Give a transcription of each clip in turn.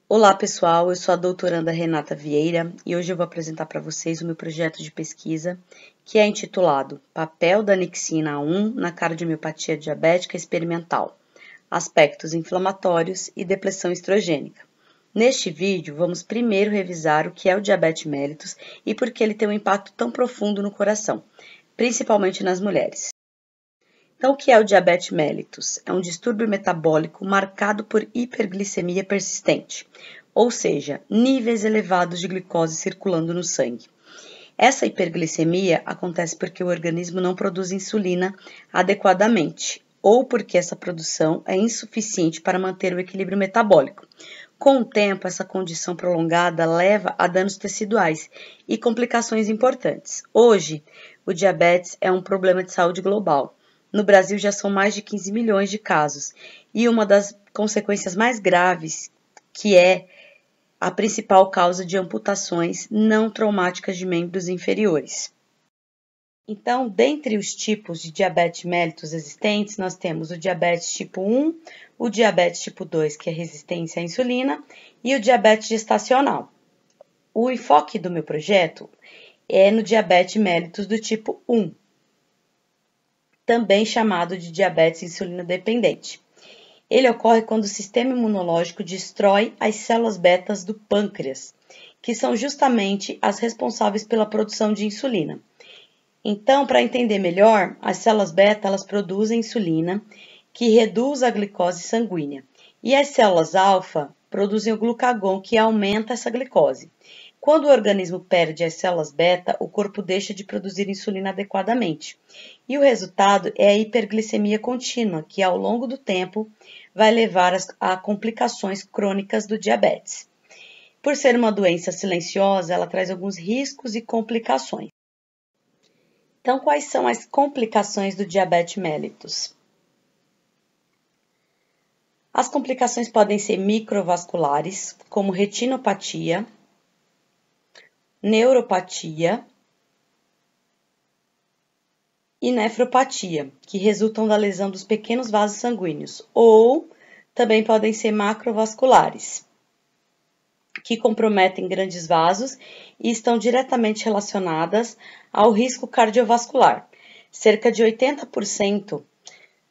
Olá pessoal, eu sou a doutoranda Renata Vieira e hoje eu vou apresentar para vocês o meu projeto de pesquisa que é intitulado Papel da anexina 1 na cardiomiopatia diabética experimental, aspectos inflamatórios e depressão estrogênica. Neste vídeo, vamos primeiro revisar o que é o diabetes mellitus e por que ele tem um impacto tão profundo no coração, principalmente nas mulheres. Então, o que é o diabetes mellitus? É um distúrbio metabólico marcado por hiperglicemia persistente, ou seja, níveis elevados de glicose circulando no sangue. Essa hiperglicemia acontece porque o organismo não produz insulina adequadamente, ou porque essa produção é insuficiente para manter o equilíbrio metabólico. Com o tempo, essa condição prolongada leva a danos teciduais e complicações importantes. Hoje, o diabetes é um problema de saúde global. No Brasil já são mais de 15 milhões de casos e uma das consequências mais graves, que é a principal causa de amputações não traumáticas de membros inferiores. Então, dentre os tipos de diabetes mellitus existentes, nós temos o diabetes tipo 1, o diabetes tipo 2, que é resistência à insulina, e o diabetes gestacional. O enfoque do meu projeto é no diabetes mellitus do tipo 1, também chamado de diabetes insulina dependente. Ele ocorre quando o sistema imunológico destrói as células betas do pâncreas, que são justamente as responsáveis pela produção de insulina. Então, para entender melhor, as células beta elas produzem insulina, que reduz a glicose sanguínea, e as células alfa produzem o glucagon, que aumenta essa glicose. Quando o organismo perde as células beta, o corpo deixa de produzir insulina adequadamente. E o resultado é a hiperglicemia contínua, que ao longo do tempo vai levar a complicações crônicas do diabetes. Por ser uma doença silenciosa, ela traz alguns riscos e complicações. Então, quais são as complicações do diabetes mellitus? As complicações podem ser microvasculares, como retinopatia, neuropatia e nefropatia, que resultam da lesão dos pequenos vasos sanguíneos, ou também podem ser macrovasculares, que comprometem grandes vasos e estão diretamente relacionadas ao risco cardiovascular. Cerca de 80%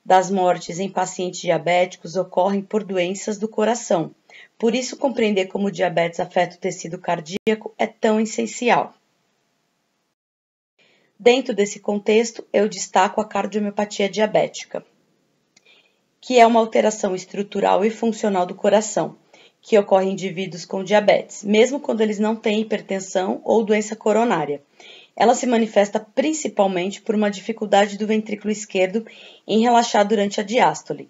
das mortes em pacientes diabéticos ocorrem por doenças do coração. Por isso, compreender como o diabetes afeta o tecido cardíaco é tão essencial. Dentro desse contexto, eu destaco a cardiomiopatia diabética, que é uma alteração estrutural e funcional do coração, que ocorre em indivíduos com diabetes, mesmo quando eles não têm hipertensão ou doença coronária. Ela se manifesta principalmente por uma dificuldade do ventrículo esquerdo em relaxar durante a diástole,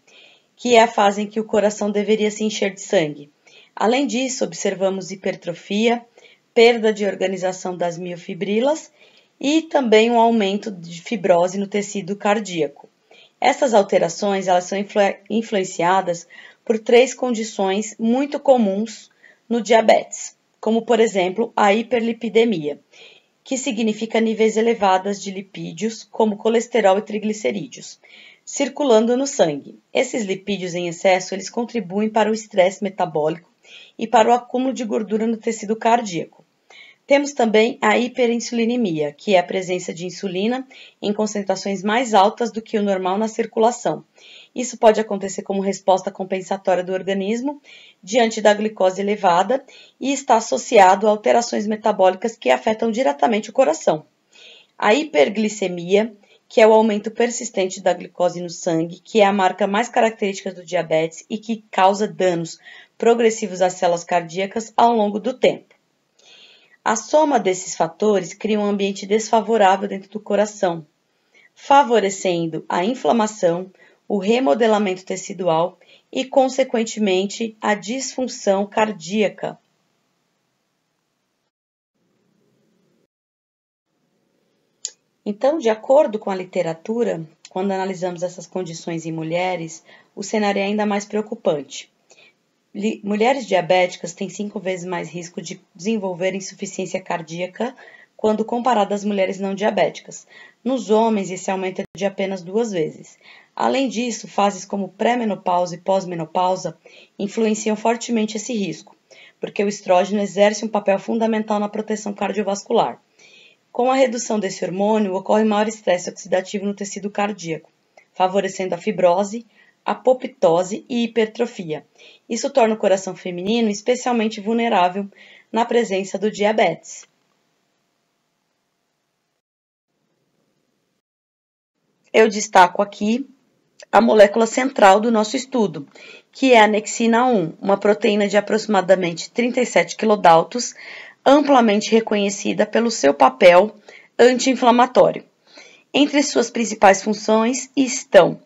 que é a fase em que o coração deveria se encher de sangue. Além disso, observamos hipertrofia, perda de organização das miofibrilas e também um aumento de fibrose no tecido cardíaco. Essas alterações elas são influenciadas por três condições muito comuns no diabetes, como, por exemplo, a hiperlipidemia, que significa níveis elevados de lipídios, como colesterol e triglicerídeos, circulando no sangue. Esses lipídios em excesso, eles contribuem para o estresse metabólico e para o acúmulo de gordura no tecido cardíaco. Temos também a hiperinsulinemia, que é a presença de insulina em concentrações mais altas do que o normal na circulação. Isso pode acontecer como resposta compensatória do organismo diante da glicose elevada e está associado a alterações metabólicas que afetam diretamente o coração. A hiperglicemia, que é o aumento persistente da glicose no sangue, que é a marca mais característica do diabetes e que causa danos progressivos às células cardíacas ao longo do tempo. A soma desses fatores cria um ambiente desfavorável dentro do coração, favorecendo a inflamação, o remodelamento tecidual e, consequentemente, a disfunção cardíaca. Então, de acordo com a literatura, quando analisamos essas condições em mulheres, o cenário é ainda mais preocupante. Mulheres diabéticas têm 5 vezes mais risco de desenvolver insuficiência cardíaca quando comparado às mulheres não diabéticas. Nos homens, esse aumento é de apenas 2 vezes. Além disso, fases como pré-menopausa e pós-menopausa influenciam fortemente esse risco. porque o estrógeno exerce um papel fundamental na proteção cardiovascular. Com a redução desse hormônio, ocorre maior estresse oxidativo no tecido cardíaco, favorecendo a fibrose, apoptose e hipertrofia. Isso torna o coração feminino especialmente vulnerável na presença do diabetes. Eu destaco aqui a molécula central do nosso estudo, que é a anexina 1, uma proteína de aproximadamente 37 kDa, amplamente reconhecida pelo seu papel anti-inflamatório. Entre suas principais funções estão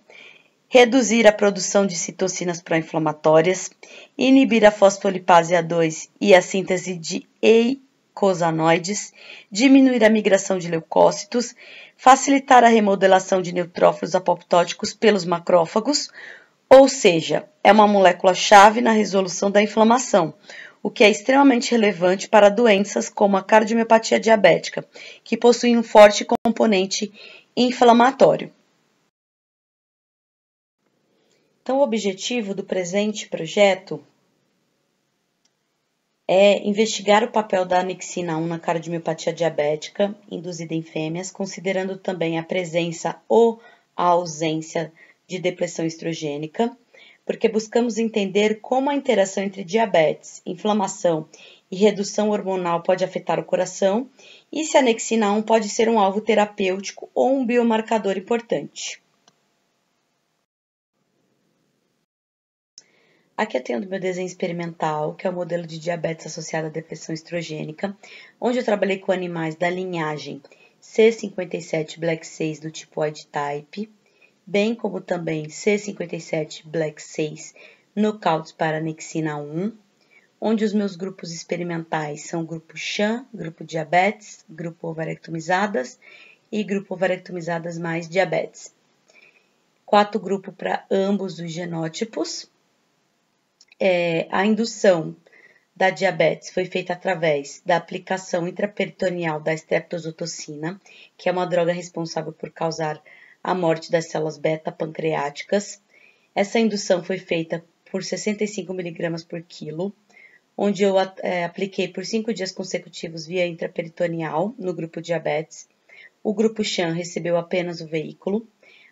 reduzir a produção de citocinas pró-inflamatórias, inibir a fosfolipase A2 e a síntese de eicosanoides, diminuir a migração de leucócitos, facilitar a remodelação de neutrófilos apoptóticos pelos macrófagos, ou seja, é uma molécula-chave na resolução da inflamação, o que é extremamente relevante para doenças como a cardiomiopatia diabética, que possuem um forte componente inflamatório. Então, o objetivo do presente projeto é investigar o papel da anexina 1 na cardiomiopatia diabética induzida em fêmeas, considerando também a presença ou a ausência de depressão estrogênica, porque buscamos entender como a interação entre diabetes, inflamação e redução hormonal pode afetar o coração e se a anexina 1 pode ser um alvo terapêutico ou um biomarcador importante. Aqui eu tenho o meu desenho experimental, que é o modelo de diabetes associado à depressão estrogênica, onde eu trabalhei com animais da linhagem C57 Black 6 do tipo Wild Type, bem como também C57 Black 6 knockouts para anexina 1, onde os meus grupos experimentais são grupo CHAN, grupo diabetes, grupo ovarectomizadas e grupo ovarectomizadas mais diabetes. 4 grupos para ambos os genótipos. A indução da diabetes foi feita através da aplicação intraperitoneal da streptozotocina, que é uma droga responsável por causar a morte das células beta pancreáticas. Essa indução foi feita por 65 mg por quilo, onde eu apliquei por 5 dias consecutivos via intraperitoneal no grupo diabetes. O grupo CHAN recebeu apenas o veículo.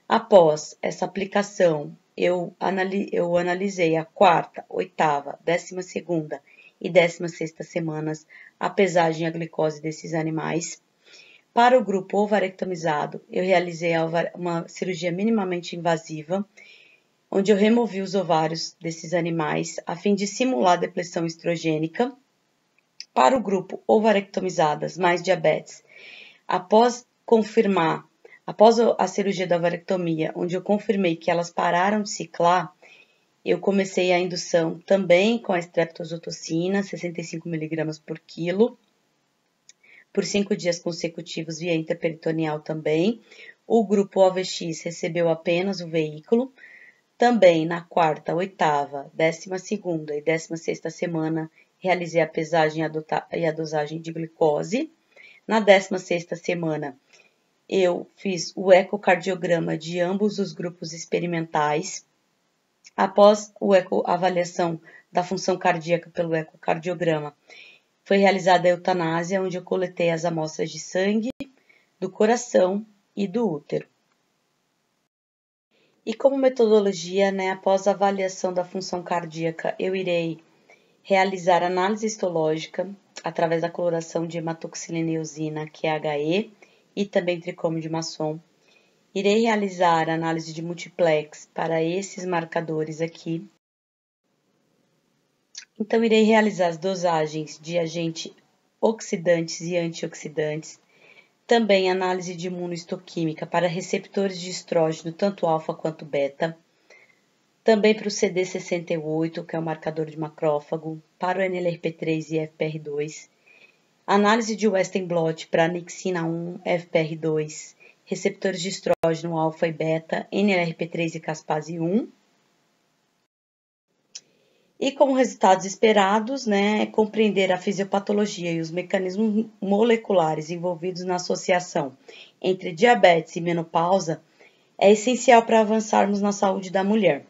Após essa aplicação, eu analisei a 4ª, 8ª, 12ª e 16ª semanas a pesagem e a glicose desses animais. Para o grupo ovarectomizado, eu realizei uma cirurgia minimamente invasiva, onde eu removi os ovários desses animais a fim de simular a depressão estrogênica. Para o grupo ovarectomizadas mais diabetes, após a cirurgia da ovarectomia, onde eu confirmei que elas pararam de ciclar, eu comecei a indução também com a streptozotocina, 65 mg por quilo, por 5 dias consecutivos via intraperitoneal também. O grupo OVX recebeu apenas o veículo. Também na 4ª, 8ª, 12ª e 16ª semana, realizei a pesagem e a dosagem de glicose. Na 16ª semana, eu fiz o ecocardiograma de ambos os grupos experimentais. Após a avaliação da função cardíaca pelo ecocardiograma, foi realizada a eutanásia, onde eu coletei as amostras de sangue, do coração e do útero. E como metodologia, após a avaliação da função cardíaca, eu irei realizar análise histológica através da coloração de hematoxilina e eosina, que é HE, e também tricômio de Masson. Irei realizar análise de multiplex para esses marcadores aqui. Então, irei realizar as dosagens de agentes oxidantes e antioxidantes. Também análise de imunohistoquímica para receptores de estrógeno, tanto alfa quanto beta. Também para o CD68, que é o marcador de macrófago, para o NLRP3 e FPR2. Análise de Western blot para anexina 1, FPR2, receptores de estrógeno alfa e beta, NLRP3 e caspase 1. E como resultados esperados, compreender a fisiopatologia e os mecanismos moleculares envolvidos na associação entre diabetes e menopausa é essencial para avançarmos na saúde da mulher.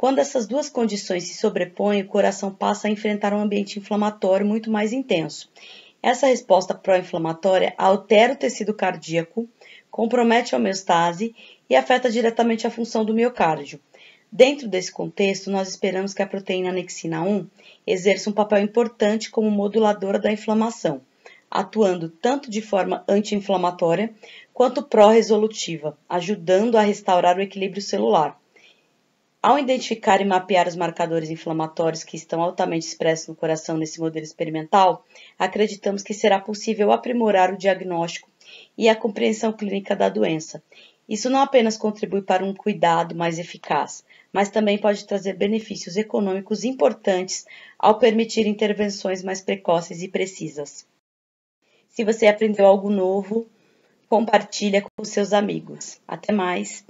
Quando essas duas condições se sobrepõem, o coração passa a enfrentar um ambiente inflamatório muito mais intenso. Essa resposta pró-inflamatória altera o tecido cardíaco, compromete a homeostase e afeta diretamente a função do miocárdio. Dentro desse contexto, nós esperamos que a proteína anexina 1 exerça um papel importante como moduladora da inflamação, atuando tanto de forma anti-inflamatória quanto pró-resolutiva, ajudando a restaurar o equilíbrio celular. Ao identificar e mapear os marcadores inflamatórios que estão altamente expressos no coração nesse modelo experimental, acreditamos que será possível aprimorar o diagnóstico e a compreensão clínica da doença. Isso não apenas contribui para um cuidado mais eficaz, mas também pode trazer benefícios econômicos importantes ao permitir intervenções mais precoces e precisas. Se você aprendeu algo novo, compartilha com seus amigos. Até mais!